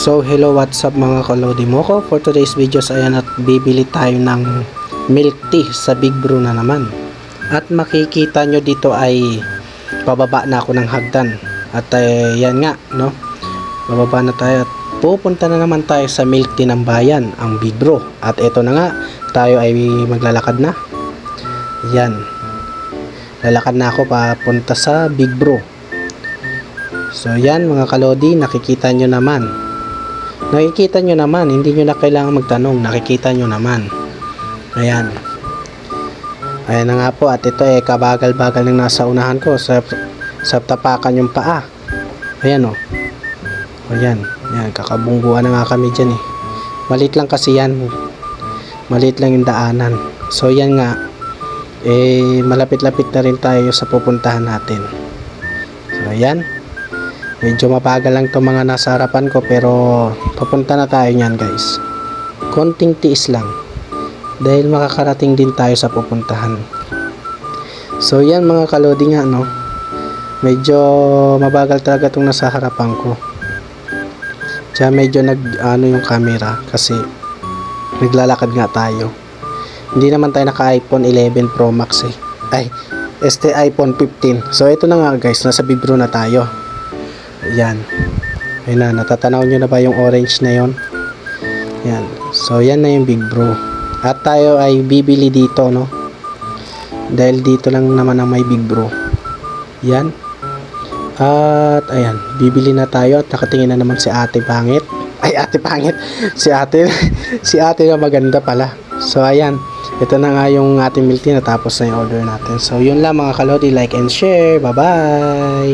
So hello, what's up mga kalodi mo ko. For today's videos ayan, at bibili tayo ng milk tea sa Big Brew na naman. At makikita nyo dito ay pababa na ako ng hagdan. At yan nga, no, bababa na tayo at pupunta na naman tayo sa milk tea ng bayan, ang Big Brew. At eto na nga, tayo ay maglalakad na. Yan, lalakad na ako papunta sa Big Brew. So yan mga kalodi, nakikita nyo naman, hindi nyo na kailangan magtanong, nakikita nyo naman. Ayan na nga po. At ito kabagal-bagal ng nasa unahan ko, sa tapakan yung paa. Ayan o. Ayan, kakabungguan na nga kami dyan Malit lang kasi yan, malit lang yung daanan. So yan nga, malapit-lapit na rin tayo sa pupuntahan natin. So ayan, medyo mabagal lang itong mga nasa harapan ko, pero papunta na tayo niyan guys. Konting tiis lang, dahil makakarating din tayo sa pupuntahan. So yan mga kalodi nga, no, medyo mabagal talaga itong nasa harapan ko. Kaya medyo yung camera, kasi naglalakad nga tayo. Hindi naman tayo naka iPhone 11 Pro Max iPhone 15. So ito na nga guys, nasa Big Brew na tayo. Yan, ayun na, natatanaw nyo na ba yung orange na yon? Yan, so yan na yung Big Brew. At tayo ay bibili dito, no, dahil dito lang naman ang may Big Brew. Yan, at ayan, bibili na tayo. At nakatingin na naman si ate pangit, si ate na maganda pala. So ayan, ito na nga yung ating milk tea, natapos na yung order natin. So yun lang mga kalodi, like and share, bye bye.